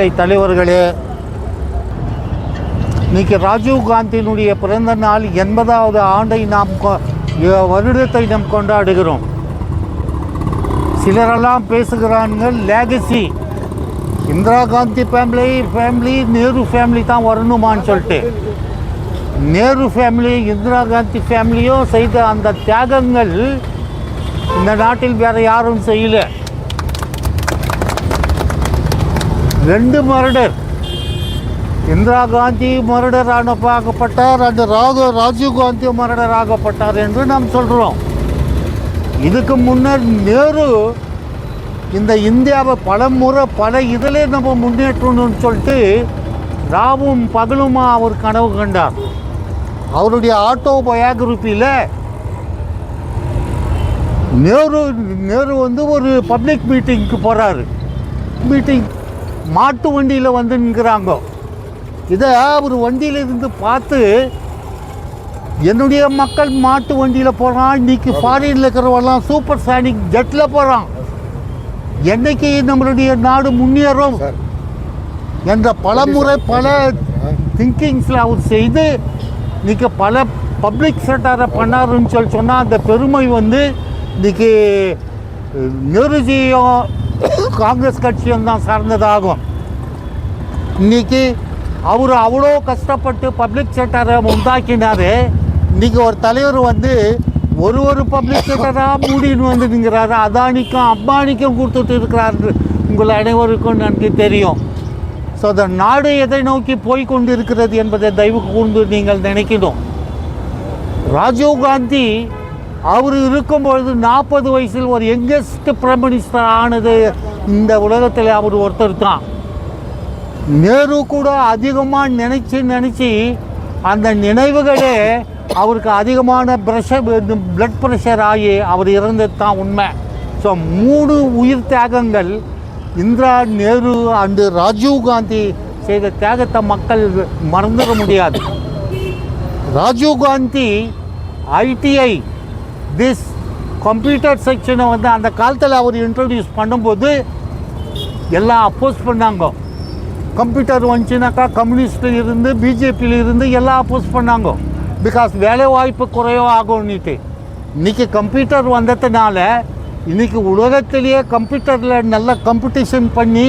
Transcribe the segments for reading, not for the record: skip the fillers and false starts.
நிலை தலைவர்களே, இன்றைக்கி ராஜீவ் காந்தியினுடைய பிறந்த நாள் 80வது ஆண்டை வருடத்தை நாம் கொண்டாடுகிறோம். சிலரெல்லாம் பேசுகிறாங்க லேகசி, இந்திரா காந்தி ஃபேமிலி நேரு ஃபேமிலி தான் வரணுமான்னு சொல்லிட்டு. நேரு ஃபேமிலி இந்திரா காந்தி ஃபேமிலியும் செய்த அந்த தியாகங்கள் இந்த நாட்டில் வேறு யாரும் செய்யலை. 2 மர்டர், இந்திரா காந்தி மர்டர் ஆகப்பட்டார், அந்த ராஜீவ் காந்தி மர்டர் ஆகப்பட்டார் என்று நாம் சொல்கிறோம். இதுக்கு முன்னர் நேரு இந்த இந்தியாவை பல இதிலே நம்ம முன்னேற்றணும்னு சொல்லிட்டு ராவும் பகலுமா அவர் கனவு கண்டார். அவருடைய ஆட்டோபயோகிராஃபியில் நேரு ஒரு பப்ளிக் மீட்டிங்க்கு போகிறாரு. மாட்டு வண்டியில் நிற்கிறாங்க. இதை அவர் வண்டியிலிருந்து பார்த்து, என்னுடைய மக்கள் மாட்டு வண்டியில் போகிறான், இன்றைக்கி ஃபாரினில் இருக்கிறவெல்லாம் சூப்பர் சானிக் ஜெட்டில் போகிறான், என்னைக்கு நம்மளுடைய நாடு முன்னேறும் என்ற பல திங்கிங்ஸில் அவர் செய்து இன்றைக்கி பல பப்ளிக் செக்டாரை பண்ணாருன்னு சொன்னால் அந்த பெருமை இன்றைக்கி நேருஜியும் காங்கிரஸ் கட்சியும் தான் சார்ந்ததாகும். இன்றைக்கி அவர் அவ்வளோ கஷ்டப்பட்டு பப்ளிக் செக்டாரை உண்டாக்கினார். இன்றைக்கி ஒரு தலைவர் ஒரு பப்ளிக் செக்டராக மூடின்னு நிற்கிறாரு. அதானிக்கும் அம்பானிக்கும் கொடுத்துட்டு இருக்கிறாரு. உங்கள் அனைவருக்கும் நன்கு தெரியும். ஸோ அந்த நாடு எதை நோக்கி போய்கொண்டு இருக்கிறது என்பதை தயவு கூர்ந்து நீங்கள் நினைக்கணும். ராஜீவ் காந்தி அவர் இருக்கும்பொழுது 40 வயசில் ஒரு யங்கஸ்ட் பிரைம் மினிஸ்டர் ஆனது இந்த உலகத்தில் அவர் ஒருத்தர் தான். நேரு கூட அதிகமாக நினச்சி அந்த நினைவுகளே அவருக்கு அதிகமான பிளட் ப்ரெஷர் ஆகி அவர் இறந்தது தான் உண்மை. ஸோ 3 உயிர் தியாகங்கள், இந்திரா, நேரு அண்டு ராஜீவ் காந்தி செய்த தியாகத்தை மக்கள் மறந்துட முடியாது. ராஜீவ் காந்தி ஐடிஐ கம்ப்யூட்டர் செக்ஷனை அந்த காலத்தில் அவர் இன்ட்ரடியூஸ் பண்ணும்போது எல்லாம் அப்போஸ் பண்ணாங்க. கம்ப்யூட்டர் வந்துச்சுனாக்கா கம்யூனிஸ்டில் இருந்து பிஜேபியில் இருந்து எல்லாம் அப்போஸ் பண்ணாங்க. பிகாஸ் வேலை வாய்ப்பு குறைவாகும்னுட்டு. இன்றைக்கி கம்ப்யூட்டர் வந்ததுனால இன்றைக்கி உலகத்திலேயே கம்ப்யூட்டரில் நல்ல காம்படிஷன் பண்ணி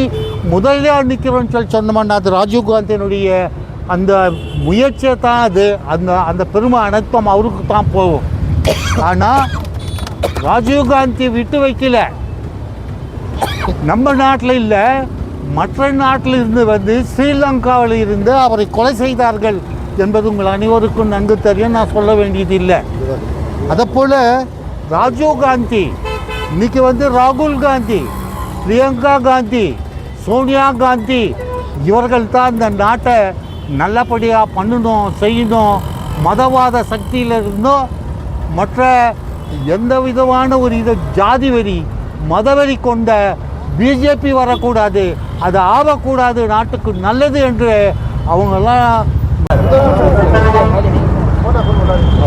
முதல்ல நிற்கிறோன்னு சொன்னோம்னா அது ராஜீவ் காந்தியினுடைய அந்த முயற்சியை தான். அந்த பெருமை அனைத்தும் அவருக்கு தான் போகும். ஆனால் ராஜீவ் காந்தி விட்டு வைக்கல. நம்ம நாட்டில் இல்லை, மற்ற நாட்டில் இருந்து ஸ்ரீலங்காவில் இருந்து அவரை கொலை செய்தார்கள் என்பது உங்கள் அனைவருக்கும் நன்கு தெரியும், நான் சொல்ல வேண்டியது இல்லை. அதைப்போல் ராஜீவ் காந்தி இன்றைக்கி ராகுல் காந்தி, பிரியங்கா காந்தி, சோனியா காந்தி இவர்கள் தான் இந்த நாட்டை நல்லபடியாக பண்ணணும், செய்யணும். மதவாத சக்தியில் இருந்தோம் மற்ற எந்த விதமான ஒரு ஜாதி வெறி மதவெறி கொண்ட பிஜேபி வரக்கூடாது, அது ஆகக்கூடாது, நாட்டுக்கு நல்லது என்று அவங்கெல்லாம்.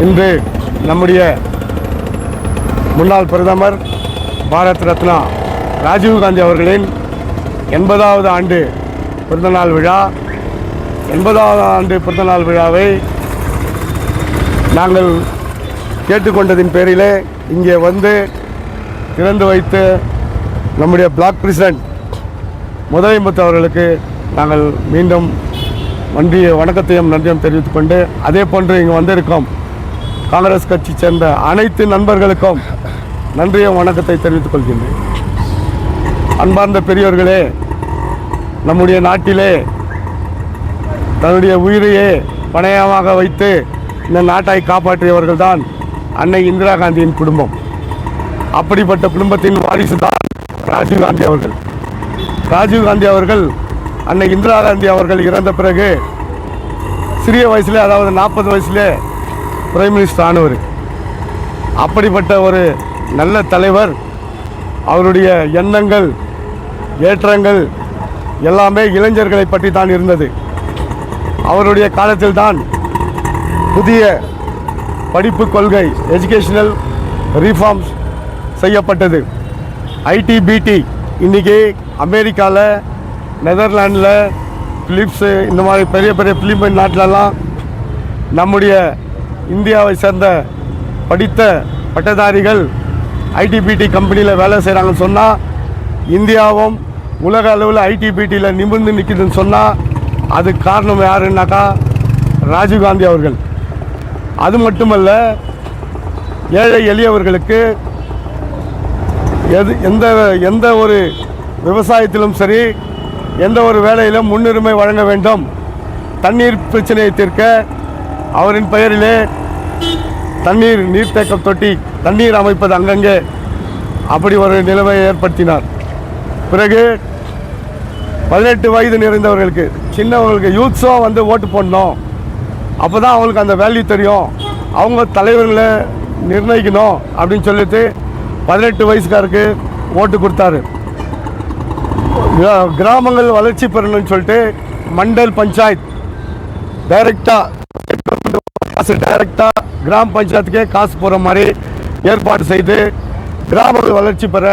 இன்று நம்முடைய முன்னாள் பிரதமர் பாரத் ரத்னா ராஜீவ் காந்தி அவர்களின் 80வது ஆண்டு பிறந்தநாள் விழா. 80வது ஆண்டு பிறந்தநாள் விழாவை நாங்கள் கேட்டுக்கொண்டதின் பேரிலே இங்கே திறந்து வைத்து நம்முடைய பிளாக் பிரசிடென்ட் முதலைமுத்து அவர்களுக்கு நாங்கள் மீண்டும் வணக்கத்தையும் நன்றியும் தெரிவித்துக் கொண்டு, அதே போன்று இங்கே வந்திருக்கும் காங்கிரஸ் கட்சி சேர்ந்த அனைத்து நண்பர்களுக்கும் நன்றியும் வணக்கத்தை தெரிவித்துக் கொள்கின்றேன். அன்பார்ந்த பெரியோர்களே, நம்முடைய நாட்டிலே தன்னுடைய உயிரையே பணயமாக வைத்து இந்த நாட்டை காப்பாற்றியவர்கள் தான் அன்னை இந்திரா காந்தியின் குடும்பம். அப்படிப்பட்ட குடும்பத்தின் வாரிசு தான் ராஜீவ் காந்தி அவர்கள். ராஜீவ் காந்தி அவர்கள் அன்னை இந்திரா காந்தி அவர்கள் இறந்த பிறகு சிறிய வயசுல, அதாவது 40 வயசுலே பிரைம் மினிஸ்டர் ஆனவர். அப்படிப்பட்ட ஒரு நல்ல தலைவர். அவருடைய எண்ணங்கள், ஏற்றங்கள் எல்லாமே இளைஞர்களை பற்றி தான் இருந்தது. அவருடைய காலத்தில் தான் புதிய படிப்பு கொள்கை, எஜுகேஷனல் ரீஃபார்ம்ஸ் செய்யப்பட்டது. ஐடி, பிடி இன்றைக்கி அமெரிக்காவில் நெதர்லாண்டில் பிலிப்ஸு இந்த மாதிரி பெரிய பெரிய பிலிப்பைன் நாட்டிலலாம் நம்முடைய இந்தியாவை சேர்ந்த படித்த பட்டதாரிகள் ஐடிபிடி கம்பெனியில் வேலை செய்கிறாங்கன்னு சொன்னால் இந்தியாவும் உலக அளவில் ஐடிபிடியில் நிமிர்ந்து நிற்குதுன்னு சொன்னால் அதுக்கு காரணம் யாருன்னாக்கா ராஜீவ்காந்தி அவர்கள். அது மட்டுமல்ல, ஏழை எளியவர்களுக்கு எந்த ஒரு விவசாயத்திலும் சரி, எந்த ஒரு வேலையிலும் முன்னுரிமை வழங்க வேண்டும். தண்ணீர் பிரச்சனையை தீர்க்க அவரின் பெயரிலே நீர்த்தேக்க தொட்டி தண்ணீர் அமைப்பது அங்கங்கே அப்படி ஒரு நிலைமையை ஏற்படுத்தினார். பிறகு 18 வயது நிறைந்தவர்களுக்கு, சின்னவர்களுக்கு, யூத்ஸும் வந்து ஓட்டு போடணும். அப்போ தான் அவங்களுக்கு அந்த வேல்யூ தெரியும், அவங்க தலைவர்களை நிர்ணயிக்கணும் அப்படின்னு சொல்லிட்டு 18 வயசுக்காருக்கு ஓட்டு கொடுத்தாரு. கிராமங்கள் வளர்ச்சி பெறணும்னு சொல்லிட்டு மண்டல் பஞ்சாயத் டைரெக்டாக கிராம பஞ்சாயத்துக்கே காசு போகிற மாதிரி ஏற்பாடு செய்து கிராமங்கள் வளர்ச்சி பெற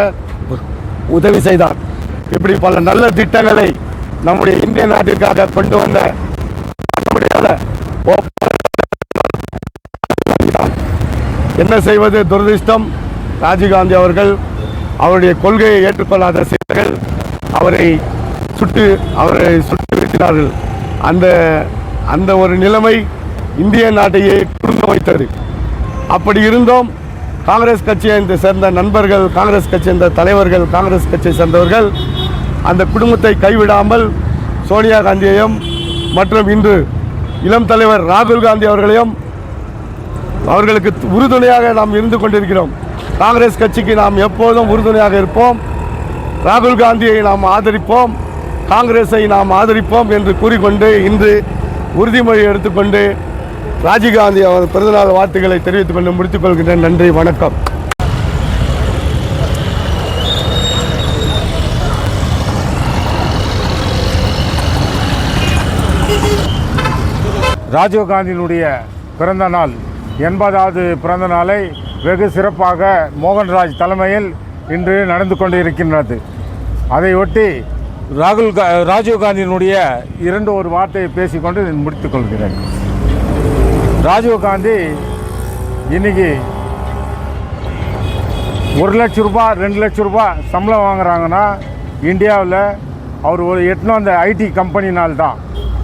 உதவி செய்தார். இப்படி பல நல்ல திட்டங்களை நம்முடைய இந்திய நாட்டிற்காக கொண்டு வந்த என்ன செய்வது, துரதிர்ஷ்டம். ராஜீவ்காந்தி அவர்கள் அவருடைய கொள்கையை ஏற்றுக்கொள்ளாத சிலர்கள் அவரை சுட்டு வீழ்த்தினார்கள். அந்த ஒரு நிலைமை இந்திய நாட்டையே குறுங்க வைத்தது. அப்படி இருந்தும் காங்கிரஸ் கட்சியை சேர்ந்த நண்பர்கள், காங்கிரஸ் கட்சியை சேர்ந்த தலைவர்கள், காங்கிரஸ் கட்சியை சேர்ந்தவர்கள் அந்த குடும்பத்தை கைவிடாமல் சோனியா காந்தியையும் மற்றும் இன்று இளம் தலைவர் ராகுல் காந்தி அவர்களையும் அவர்களுக்கு உறுதுணையாக நாம் இருந்து கொண்டிருக்கிறோம். காங்கிரஸ் கட்சிக்கு நாம் எப்போதும் உறுதுணையாக இருப்போம். ராகுல் காந்தியை நாம் ஆதரிப்போம், காங்கிரஸை நாம் ஆதரிப்போம் என்று கூறிக்கொண்டு இன்று உறுதிமொழி எடுத்துக்கொண்டு ராஜீவ்காந்தி அவர் பிறந்தநாள் வாழ்த்துக்களை தெரிவித்துக் கொண்டு முடித்துக் கொள்கின்றேன். நன்றி, வணக்கம். ராஜீவ்காந்தியினுடைய பிறந்த நாள் 80வது பிறந்த நாளை வெகு சிறப்பாக மோகன்ராஜ் தலைமையில் இன்று நடந்து கொண்டிருக்கின்றது. அதையொட்டி ராஜீவ்காந்தியினுடைய ஒரு வார்த்தையை பேசிக்கொண்டு முடித்துக் கொள்கிறேன். ராஜீவ்காந்தி இன்னைக்கு 1 லட்ச ரூபாய் 2 லட்ச ரூபாய் சம்பளம் வாங்குறாங்கன்னா இந்தியாவில் அவர் ஒரு எட்டுன்னு அந்த ஐடி கம்பெனினால்தான்.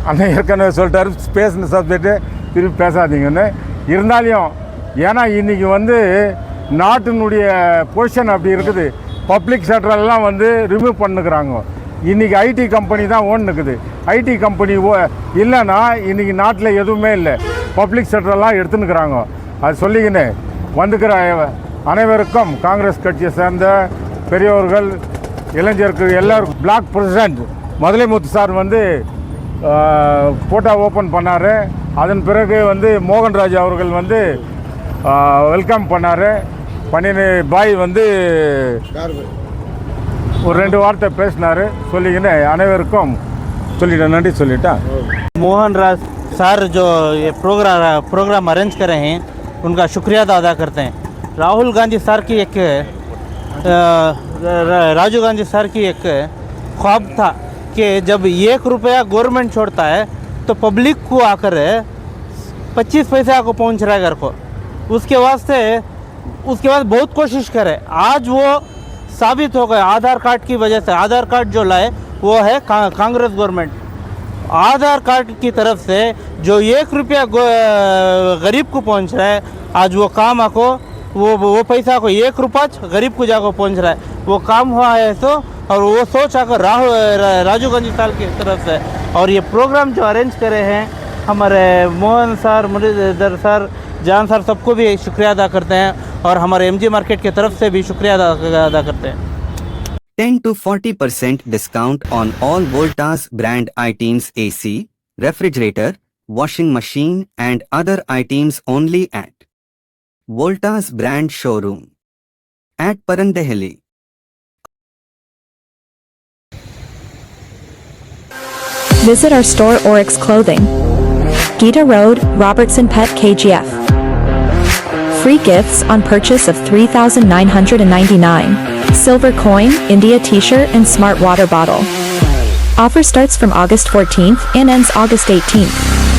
அண்ணன் ஏற்கனவே சொல்லிட்டாரு, பேசின சப்ஜெக்டு திருப்பி பேசாதீங்கன்னு. இருந்தாலும் ஏன்னா இன்றைக்கி வந்து நாட்டினுடைய பொசிஷன் அப்படி இருக்குது. பப்ளிக் செக்டரெல்லாம் வந்து ரிமூவ் பண்ணுக்கிறாங்க. இன்றைக்கி ஐடி கம்பெனி தான் ஓடுனுக்குது. ஐடி கம்பெனி இல்லைன்னா இன்றைக்கி நாட்டில் எதுவுமே இல்லை. பப்ளிக் செக்டரெல்லாம் எடுத்துன்னுக்குறாங்க. அது சொல்லிக்கின்னு வந்துக்கிற அனைவருக்கும் காங்கிரஸ் கட்சியை சேர்ந்த பெரியவர்கள், இளைஞர்கள் எல்லாருக்கும் பிளாக் பிரசிடென்ட் மதுரைமுத்து சார் வந்து ஃபோட்டோ ஓப்பன் பண்ணார். அதன் பிறகு வந்து மோகன்ராஜ் அவர்கள் வந்து வெல்கம் பண்ணார். பண்ணின பாய் வந்து ஒரு 2 வார்த்தை பேசினார். சொல்லிக்கின்னு அனைவருக்கும் சொல்லிட்டேன், நன்றி சொல்லிட்டேன். मोहनराज सर जो ये प्रोग्राम अरेंज कर रहे हैं उनका शुक्रिया अदा करते हैं. राहुल गांधी सर की राजीव गांधी सर की एक ख्वाब था कि जब 1 रुपया गवर्नमेंट छोड़ता है तो पब्लिक को आकर 25 पैसा को पहुंच रहा है घर को. उसके बाद बहुत कोशिश करे. आज वो साबित हो गए आधार कार्ड की वजह से. आधार कार्ड जो लाए वो है कांग्रेस गवर्नमेंट. आधार कार्ड की तरफ से जो 1 रुपया गरीब को पहुंच रहा है, आज वो काम आको वो पैसा को 1 रुपया गरीब को जाकर पहुंच रहा है. वो काम हुआ है तो, और वो सोच आकर राजीव गांधी साल की तरफ से. और ये प्रोग्राम जो अरेंज करे हैं हमारे मोहन सर, मुरलीधर सर, जान सर, सबको भी शुक्रिया अदा करते हैं. और हमारे MG मार्केट की तरफ से भी शुक्रिया अदा करते हैं. 10 to 40% discount on all Voltas brand items, AC, refrigerator, washing machine and other items only at Voltas brand showroom at Parandehali. Visit our store Oryx Clothing, Gita Road, Robertson Pet, KGF. Free gifts on purchase of $3,999. Silver coin, India t-shirt and smart water bottle. Offer starts from August 14th and ends August 18th.